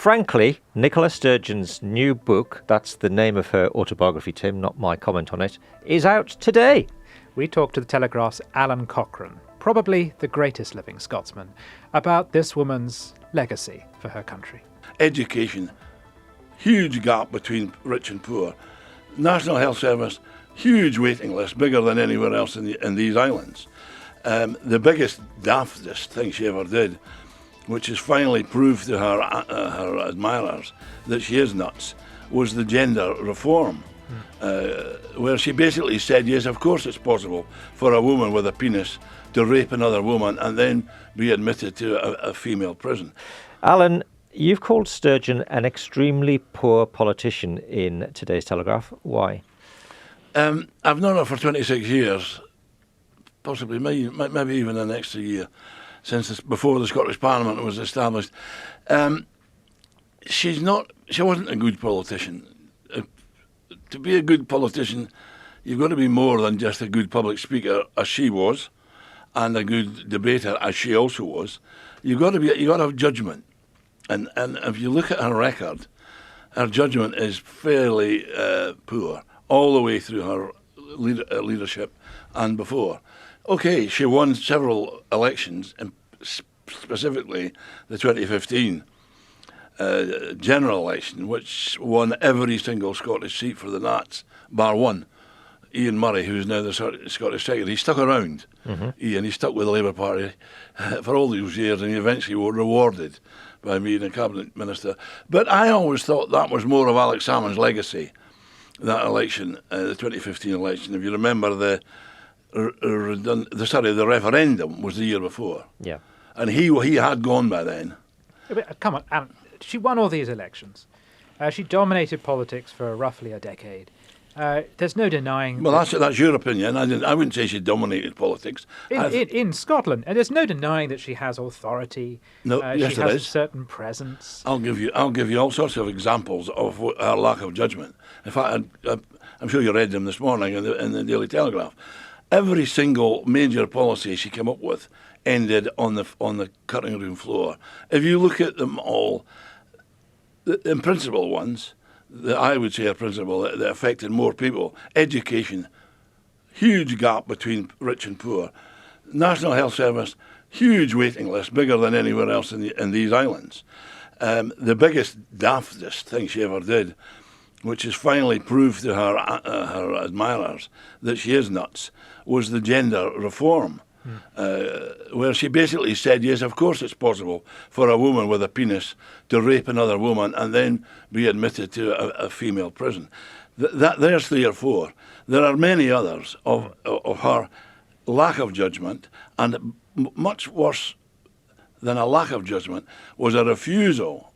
frankly, Nicola Sturgeon's new book, that's the name of her autobiography, Tim, not my comment on it, is out today. We talked to the Telegraph's Alan Cochrane, probably the greatest living Scotsman, about this woman's legacy for her country. Education, huge gap between rich and poor. National Health Service, huge waiting list, bigger than anywhere else in these islands. The biggest, daftest thing she ever did, which has finally proved to her admirers that she is nuts, was the gender reform, where she basically said, yes, of course it's possible for a woman with a penis to rape another woman and then be admitted to a female prison. Alan, you've called Sturgeon an extremely poor politician in today's Telegraph. Why? I've known her for 26 years, possibly maybe even an extra year, since before the Scottish Parliament was established. She wasn't a good politician. To be a good politician, you've got to be more than just a good public speaker, as she was, and a good debater, as she also was. You've got to have judgment. And if you look at her record, her judgment is fairly poor all the way through her leadership and before. Okay, she won several elections, and specifically the 2015 general election, which won every single Scottish seat for the Nats, bar one. Ian Murray, who's now the Scottish Secretary, he stuck around. Ian, he stuck with the Labour Party for all those years, and he eventually was rewarded by being a cabinet minister. But I always thought that was more of Alex Salmond's legacy, that election, the 2015 election. If you remember, the referendum was the year before. Yeah. And he had gone by then. But, come on, Alan. She won all these elections. She dominated politics for roughly a decade. There's no denying... Well, that's your opinion. I wouldn't say she dominated politics. In Scotland. And there's no denying that she has authority. No, yes, she has a certain presence. I'll give you all sorts of examples of her lack of judgment. In fact, I'm sure you read them this morning in the Daily Telegraph. Every single major policy she came up with ended on the cutting room floor. If you look at them all, the principal ones that I would say are principal that affected more people: education, huge gap between rich and poor; National Health Service, huge waiting list, bigger than anywhere else in these islands. The biggest, daftest thing she ever did, which has finally proved to her admirers that she is nuts, was the gender reform, where she basically said, yes, of course it's possible for a woman with a penis to rape another woman and then be admitted to a female prison. There's 3 or 4. There are many others of her lack of judgment, and much worse than a lack of judgment was a refusal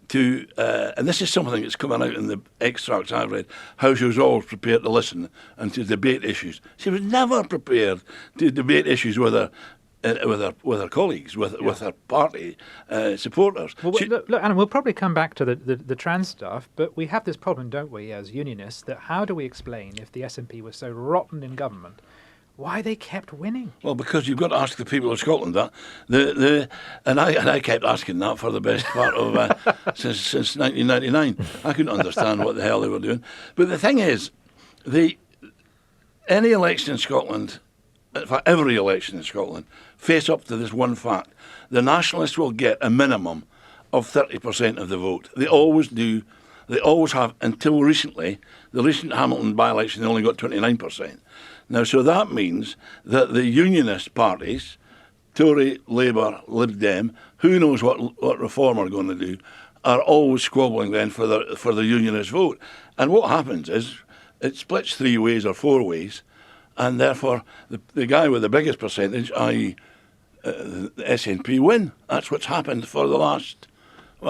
to, and this is something that's coming out in the extracts I've read, how she was always prepared to listen and to debate issues. She was never prepared to debate issues with her colleagues, with her party supporters. Well, look, and we'll probably come back to the trans stuff, but we have this problem, don't we, as unionists, that how do we explain, if the SNP was so rotten in government, why they kept winning? Well, because you've got to ask the people of Scotland that. And I kept asking that for the best part of since 1999. I couldn't understand what the hell they were doing. But the thing is, any election in Scotland, in fact, every election in Scotland, face up to this one fact: the Nationalists will get a minimum of 30% of the vote. They always do. They always have, until recently. The recent Hamilton by-election, they only got 29%. Now, so that means that the unionist parties, Tory, Labour, Lib Dem, who knows what Reform are going to do, are always squabbling then for the unionist vote. And what happens is it splits 3 ways or 4 ways, and therefore the guy with the biggest percentage, i.e. The SNP, win. That's what's happened for the last,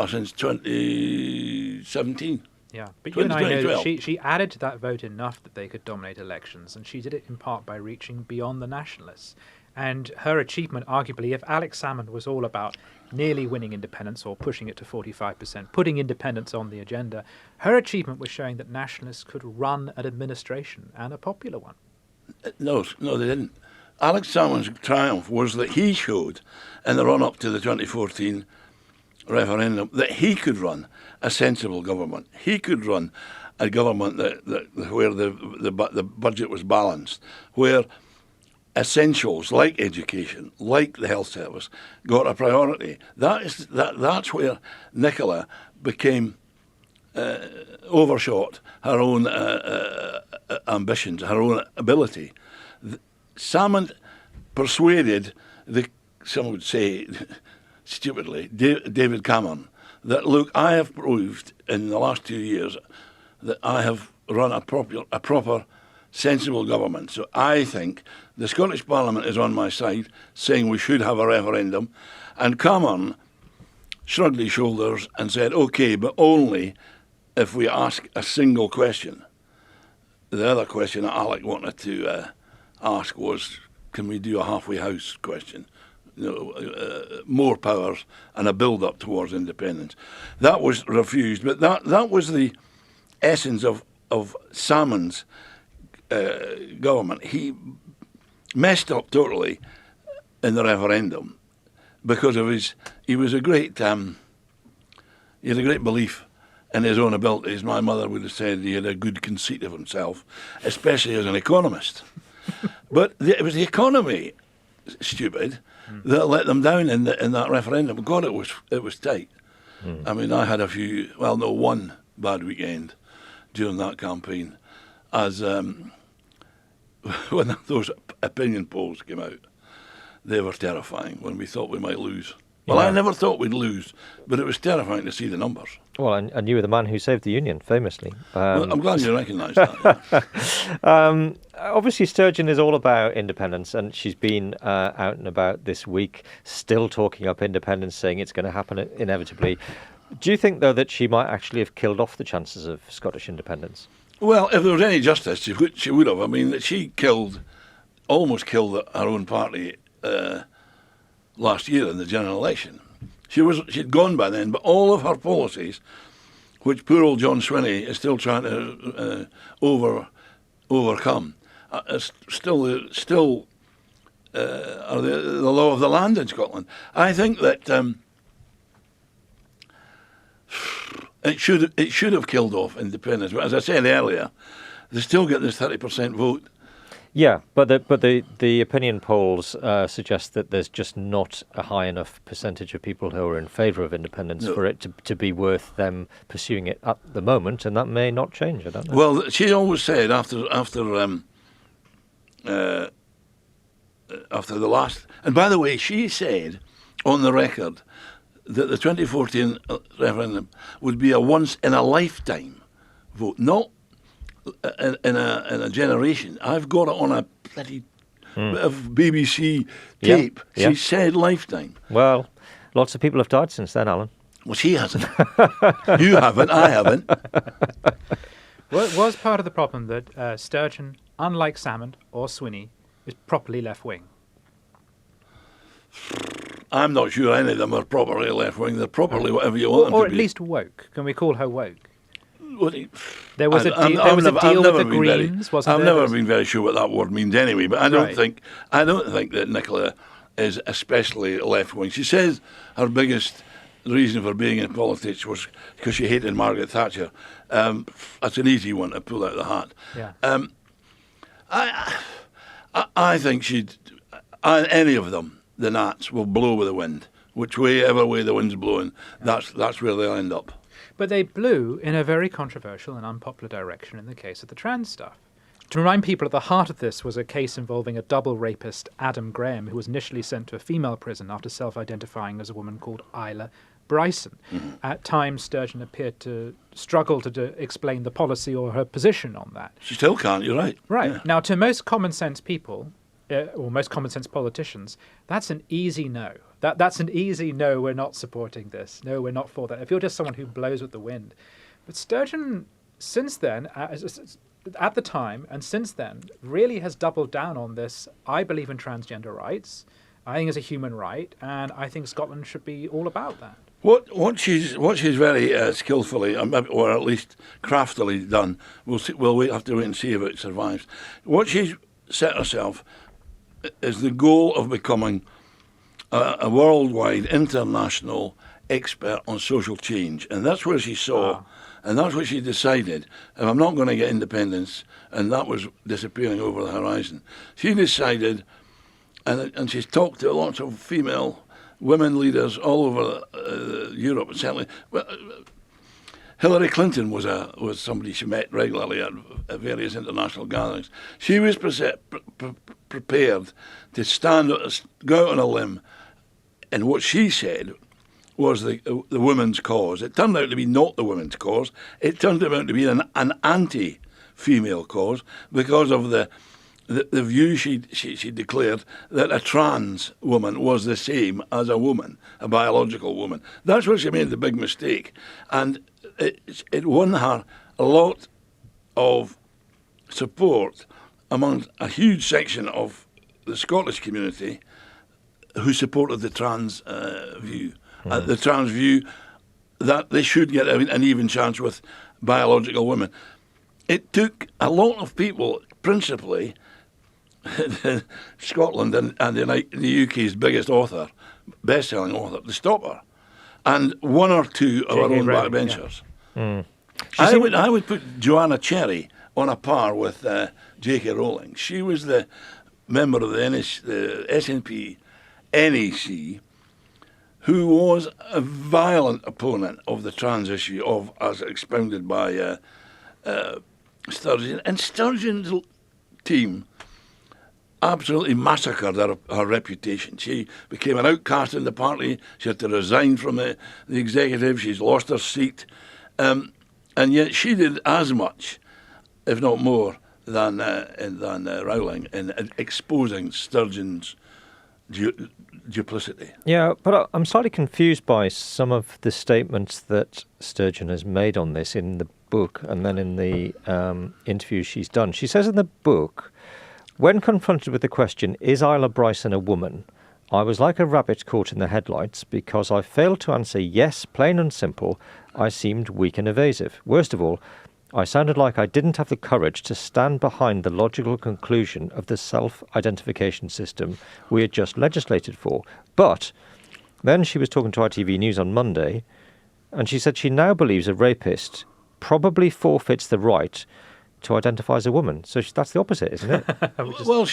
since 2017. Yeah, but you and I know that she added to that vote enough that they could dominate elections, and she did it in part by reaching beyond the nationalists. And her achievement, arguably, if Alex Salmond was all about nearly winning independence or pushing it to 45%, putting independence on the agenda, her achievement was showing that nationalists could run an administration, and a popular one. No, they didn't. Alex Salmond's triumph was that he showed, in the run-up to the 2014 referendum, that he could run a sensible government. He could run a government where the budget was balanced, where essentials like education, like the health service, got a priority. That's where Nicola became overshot her own ambitions, her own ability. Salmond persuaded some would say stupidly, David Cameron, that look, I have proved in the last 2 years that I have run a proper, sensible government. So I think the Scottish Parliament is on my side, saying we should have a referendum. And Cameron shrugged his shoulders and said, OK, but only if we ask a single question. The other question that Alec wanted to ask was, can we do a halfway house question? More powers and a build-up towards independence. That was refused, but that was the essence of Salmond's government. He messed up totally in the referendum because of he had a great belief in his own abilities. My mother would have said he had a good conceit of himself, especially as an economist. But it was the economy, stupid, that let them down in that referendum. God, it was tight. I mean, I had one bad weekend during that campaign, as when those opinion polls came out. They were terrifying when we thought we might lose. Well, I never thought we'd lose, but it was terrifying to see the numbers. Well, and you were the man who saved the Union, famously. Well, I'm glad you recognise that. Obviously, Sturgeon is all about independence, and she's been out and about this week, still talking up independence, saying it's going to happen inevitably. Do you think, though, that she might actually have killed off the chances of Scottish independence? Well, if there was any justice, she would have. I mean, she almost killed her own party last year in the general election. She'd gone by then, but all of her policies, which poor old John Swinney is still trying to overcome, are still are the law of the land in Scotland. I think that it should have killed off independence. But as I said earlier, they still get this 30% vote. Yeah, but the opinion polls suggest that there's just not a high enough percentage of people who are in favour of independence for it to be worth them pursuing it at the moment, and that may not change. I don't know. Well, she always said after the last, and by the way, she said on the record that the 2014 referendum would be a once in a lifetime vote, not in a generation. I've got it on a bloody bit of BBC tape. Yeah. She said lifetime. Well, lots of people have died since then, Alan. Well, she hasn't. You haven't. I haven't. Well, it was part of the problem that Sturgeon, unlike Salmond or Swinney, is properly left-wing. I'm not sure any of them are properly left-wing. They're properly whatever you want them to be. Or at least woke. Can we call her woke? There was a deal with the Greens, wasn't there? I've never been very sure what that word means anyway, but I don't think that Nicola is especially left-wing. She says her biggest reason for being in politics was because she hated Margaret Thatcher. That's an easy one to pull out of the hat. Yeah. I think any of them, the Nats, will blow with the wind. Whichever way the wind's blowing, that's where they'll end up. But they blew in a very controversial and unpopular direction in the case of the trans stuff. To remind people, at the heart of this was a case involving a double rapist, Adam Graham, who was initially sent to a female prison after self-identifying as a woman called Isla Bryson. Mm-hmm. At times, Sturgeon appeared to struggle to explain the policy or her position on that. She still can't, you're right. Right. Yeah. Now, to most common sense people, or most common sense politicians, that's an easy no. That's an easy no, we're not supporting this. No, we're not for that. If you're just someone who blows with the wind. But Sturgeon, since then, at the time and since then, really has doubled down on this. I believe in transgender rights. I think it's a human right, and I think Scotland should be all about that. What she's very skillfully, or at least craftily done, we'll have to wait and see if it survives. What she's set herself is the goal of becoming a worldwide, international expert on social change, and that's where she saw, and that's what she decided. If I'm not going to get independence, and that was disappearing over the horizon, she decided, and she's talked to lots of female women leaders all over Europe, and certainly. Well, Hillary Clinton was somebody she met regularly at various international gatherings. She was prepared to go out on a limb, and what she said was the women's cause. It turned out to be not the women's cause. It turned out to be an anti-female cause because of the view she declared that a trans woman was the same as a woman, a biological woman. That's where she made the big mistake, and it won her a lot of support among a huge section of the Scottish community who supported the trans view. The trans view that they should get an even chance with biological women. It took a lot of people, principally Scotland and the UK's biggest author, best-selling author, to stop her. And one or two of our own backbenchers. Yeah. I would put Joanna Cherry on a par with JK Rowling. She was the member of the SNP NEC who was a violent opponent of the trans issue as expounded by Sturgeon. And Sturgeon's team absolutely massacred her reputation. She became an outcast in the party. She had to resign from the executive. She's lost her seat. And yet she did as much, if not more, than Rowling in exposing Sturgeon's duplicity. Yeah, but I'm slightly confused by some of the statements that Sturgeon has made on this in the book and then in the interviews she's done. She says in the book, when confronted with the question, is Isla Bryson a woman? I was like a rabbit caught in the headlights because I failed to answer yes, plain and simple. I seemed weak and evasive. Worst of all, I sounded like I didn't have the courage to stand behind the logical conclusion of the self-identification system we had just legislated for. But then she was talking to ITV News on Monday, and she said she now believes a rapist probably forfeits the right to identify as a woman. So that's the opposite, isn't it? Well,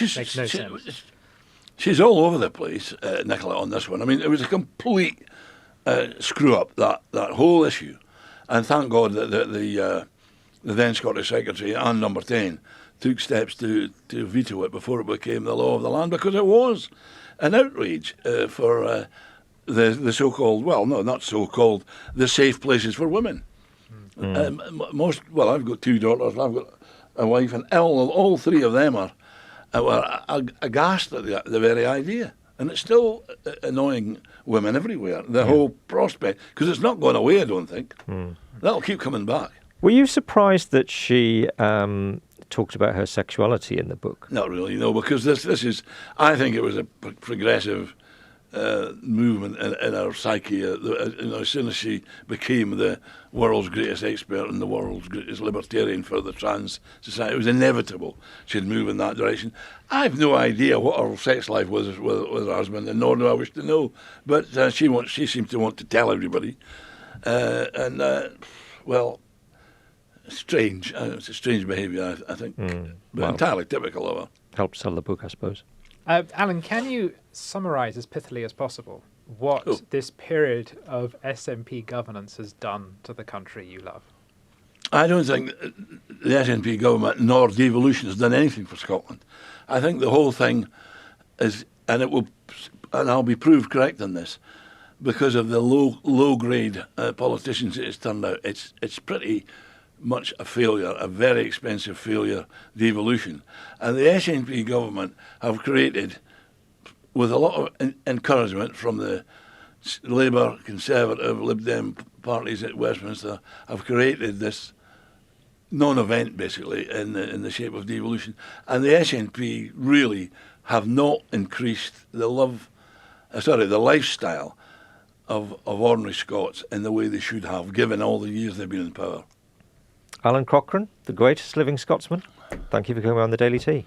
she's all over the place, Nicola, on this one. I mean, it was a complete screw-up, that whole issue. And thank God that the then Scottish Secretary and Number 10 took steps to veto it before it became the law of the land, because it was an outrage for the so-called, well, no, not so-called, the safe places for women. I've got two daughters, I've got a wife, and all three of them were aghast at the very idea. And it's still annoying women everywhere, the whole prospect, because it's not going away, I don't think. That'll keep coming back. Were you surprised that she talked about her sexuality in the book? Not really, no, because this is, I think it was a progressive movement in our psyche. As soon as she became the world's greatest expert and the world's greatest libertarian for the trans society, it was inevitable she'd move in that direction. I have no idea what her sex life was with her husband, and nor do I wish to know. But she seemed to want to tell everybody, well, strange. It's a strange behaviour, I think, but entirely typical of her. Helped sell the book, I suppose. Alan, can you summarise as pithily as possible what this period of SNP governance has done to the country you love? I don't think the SNP government nor devolution has done anything for Scotland. I think the whole thing is, and I'll be proved correct on this, because of the low grade politicians it's turned out. It's pretty much a failure, a very expensive failure, devolution. And the SNP government have created, with a lot of encouragement from the Labour, Conservative, Lib Dem parties at Westminster, have created this non-event, basically, in the shape of devolution. And the SNP really have not increased the lifestyle of ordinary Scots in the way they should have, given all the years they've been in power. Alan Cochrane, the greatest living Scotsman, thank you for coming on the Daily Tea.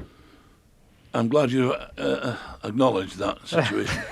I'm glad you acknowledged that situation.